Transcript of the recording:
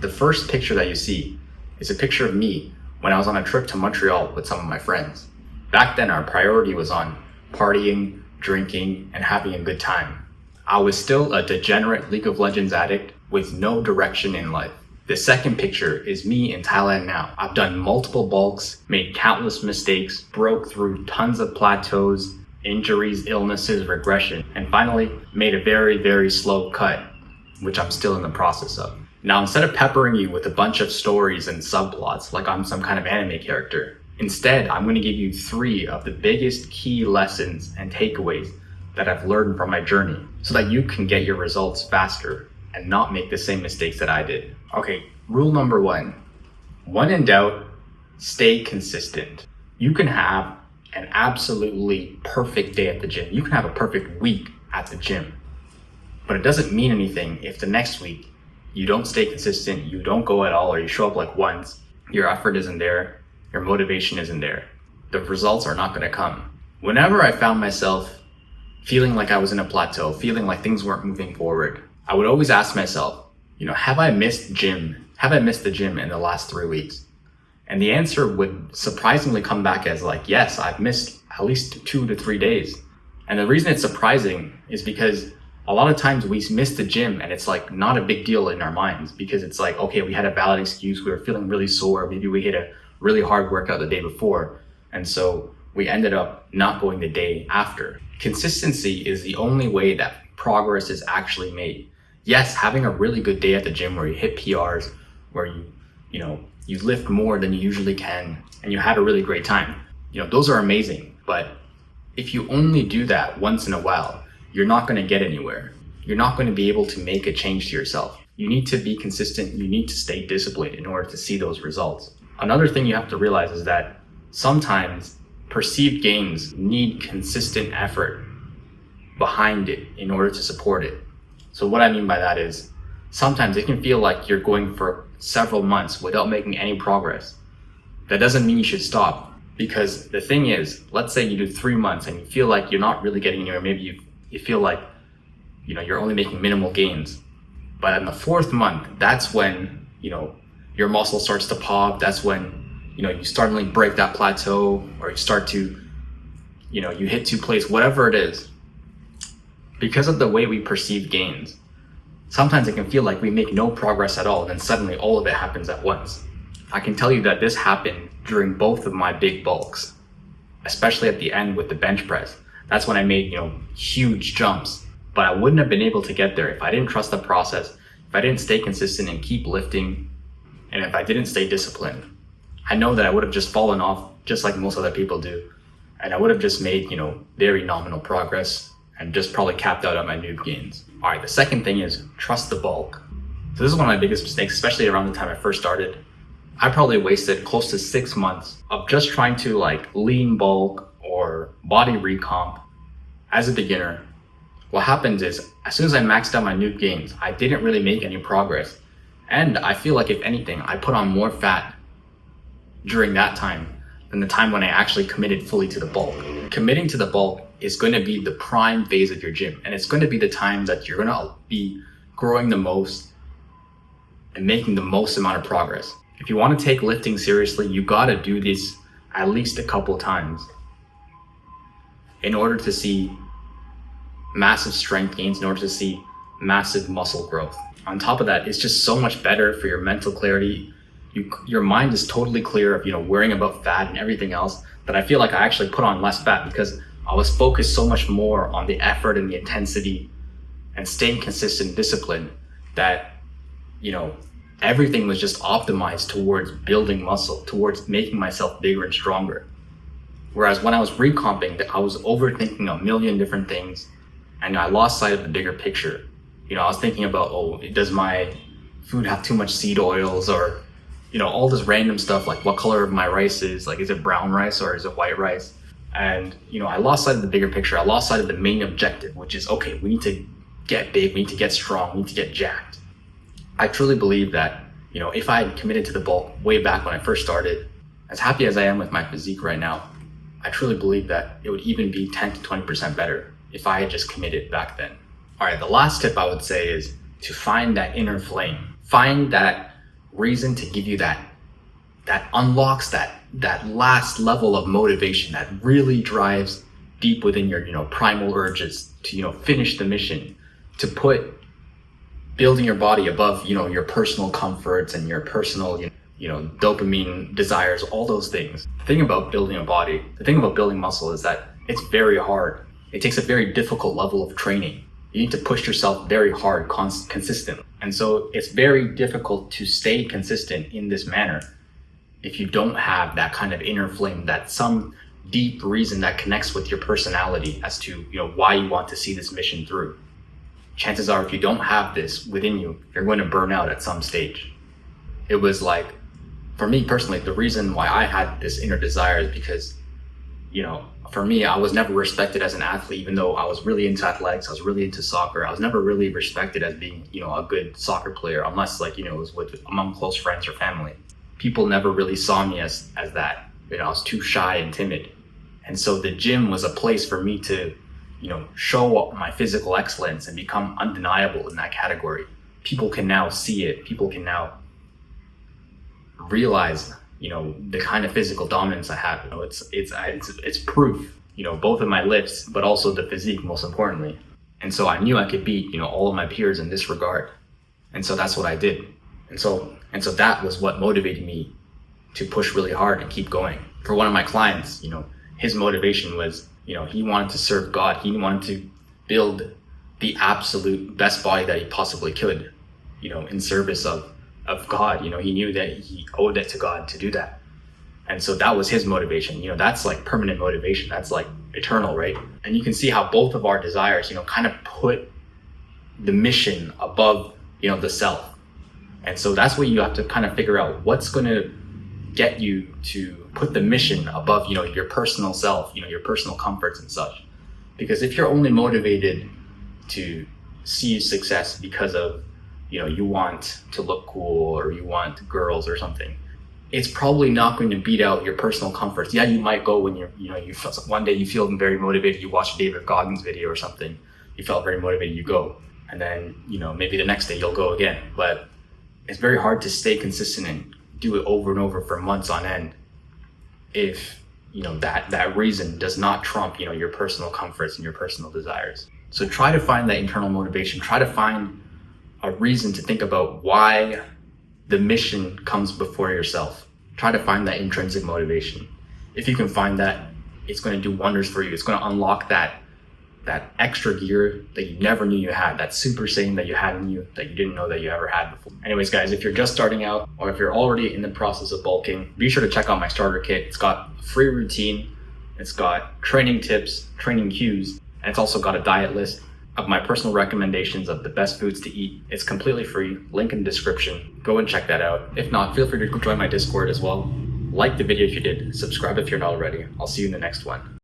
The first picture that you see is a picture of me when I was on a trip to Montreal with some of my friends. Back then, our priority was on partying, drinking, and having a good time. I was still a degenerate League of Legends addict with no direction in life. The second picture is me in Thailand now. I've done multiple bulks, made countless mistakes, broke through tons of plateaus, injuries, illnesses, regression, and finally made a very, very slow cut, which I'm still in the process of. Now, instead of peppering you with a bunch of stories and subplots like I'm some kind of anime character, instead, I'm going to give you 3 of the biggest key lessons and takeaways that I've learned from my journey so that you can get your results faster and not make the same mistakes that I did. Okay, rule number 1. When in doubt, stay consistent. You can have an absolutely perfect day at the gym. You can have a perfect week at the gym. But it doesn't mean anything if the next week you don't stay consistent, you don't go at all, or you show up like once, your effort isn't there, your motivation isn't there. The results are not going to come. Whenever I found myself feeling like I was in a plateau, feeling like things weren't moving forward, I would always ask myself, have I missed the gym in the last 3 weeks? And the answer would surprisingly come back as yes, I've missed at least 2 to 3 days. And the reason it's surprising is because a lot of times we miss the gym and it's not a big deal in our minds because it's okay, we had a valid excuse. We were feeling really sore. Maybe we hit a really hard workout the day before. And so we ended up not going the day after. Consistency is the only way that progress is actually made. Yes, having a really good day at the gym where you hit PRs, where you lift more than you usually can, and you had a really great time. Those are amazing. But if you only do that once in a while, you're not going to get anywhere. You're not going to be able to make a change to yourself. You need to be consistent. You need to stay disciplined in order to see those results. Another thing you have to realize is that sometimes perceived gains need consistent effort behind it in order to support it. So what I mean by that is sometimes it can feel like you're going for several months without making any progress. That doesn't mean you should stop, because the thing is, let's say you do 3 months and you feel like you're not really getting anywhere. Maybe you feel like you're only making minimal gains. But in the 4th month, that's when your muscle starts to pop. That's when you suddenly break that plateau, or you start to you hit 2 plates, whatever it is. Because of the way we perceive gains, sometimes it can feel like we make no progress at all, and then suddenly all of it happens at once. I can tell you that this happened during both of my big bulks, especially at the end with the bench press. That's when I made huge jumps, but I wouldn't have been able to get there if I didn't trust the process, if I didn't stay consistent and keep lifting, and if I didn't stay disciplined. I know that I would have just fallen off just like most other people do, and I would have just made very nominal progress and just probably capped out at my noob gains. All right, the second thing is trust the bulk. So this is one of my biggest mistakes, especially around the time I first started. I probably wasted close to 6 months of just trying to lean bulk or body recomp as a beginner. What happens is, as soon as I maxed out my noob gains, I didn't really make any progress. And I feel like if anything, I put on more fat during that time than the time when I actually committed fully to the bulk. Committing to the bulk is going to be the prime phase of your gym, and it's going to be the time that you're going to be growing the most and making the most amount of progress. If you want to take lifting seriously, you got to do this at least a couple times in order to see massive strength gains, in order to see massive muscle growth. On top of that, it's just so much better for your mental clarity. Your mind is totally clear of worrying about fat and everything else, that I feel like I actually put on less fat because I was focused so much more on the effort and the intensity and staying consistent and disciplined that everything was just optimized towards building muscle, towards making myself bigger and stronger. Whereas when I was recomping, I was overthinking a million different things, and I lost sight of the bigger picture. I was thinking about, does my food have too much seed oils, or all this random stuff, like what color of my rice is it brown rice or is it white rice? And I lost sight of the bigger picture. I lost sight of the main objective, which is, okay, we need to get big, we need to get strong, we need to get jacked. I truly believe that if I had committed to the bulk way back when I first started, as happy as I am with my physique right now, I truly believe that it would even be 10 to 20% better if I had just committed back then. All right, the last tip I would say is to find that inner flame. Find that reason to give you that unlocks that last level of motivation that really drives deep within your, primal urges to, finish the mission, to put building your body above, your personal comforts and your personal, dopamine desires, all those things. The thing about building a body, the thing about building muscle is that it's very hard. It takes a very difficult level of training. You need to push yourself very hard, consistently. And so it's very difficult to stay consistent in this manner if you don't have that kind of inner flame, that some deep reason that connects with your personality as to, why you want to see this mission through. Chances are, if you don't have this within you, you're going to burn out at some stage. It was like, for me personally, the reason why I had this inner desire is because, for me, I was never respected as an athlete, even though I was really into athletics, I was really into soccer. I was never really respected as being, a good soccer player, unless it was among close friends or family. People never really saw me as that. I was too shy and timid. And so the gym was a place for me to, show my physical excellence and become undeniable in that category. People can now see it. People can now realize, the kind of physical dominance I have. It's proof, both of my lifts, but also the physique, most importantly. And so I knew I could beat, all of my peers in this regard. And so that's what I did. And so that was what motivated me to push really hard and keep going. For one of my clients, his motivation was, he wanted to serve God. He wanted to build the absolute best body that he possibly could, in service of God. He knew that he owed it to God to do that. And so that was his motivation. That's like permanent motivation. That's like eternal, right? And you can see how both of our desires, kind of put the mission above, the self. And so that's what you have to kind of figure out, what's going to get you to put the mission above, your personal self, your personal comforts and such. Because if you're only motivated to see success because of, you want to look cool or you want girls or something, it's probably not going to beat out your personal comforts. Yeah, you might go when one day you feel very motivated, you watch a David Goggins video or something, you felt very motivated, you go. And then, maybe the next day you'll go again. But it's very hard to stay consistent and do it over and over for months on end if that reason does not trump your personal comforts and your personal desires. So try to find that internal motivation. Try to find a reason to think about why the mission comes before yourself. Try to find that intrinsic motivation. If you can find that, it's going to do wonders for you. It's going to unlock that extra gear that you never knew you had, that super saiyan that you had in you that you didn't know that you ever had before. Anyways, guys, if you're just starting out or if you're already in the process of bulking, be sure to check out my starter kit. It's got a free routine, it's got training tips, training cues, and it's also got a diet list of my personal recommendations of the best foods to eat. It's completely free, link in the description. Go and check that out. If not, feel free to join my Discord as well. Like the video if you did, subscribe if you're not already. I'll see you in the next one.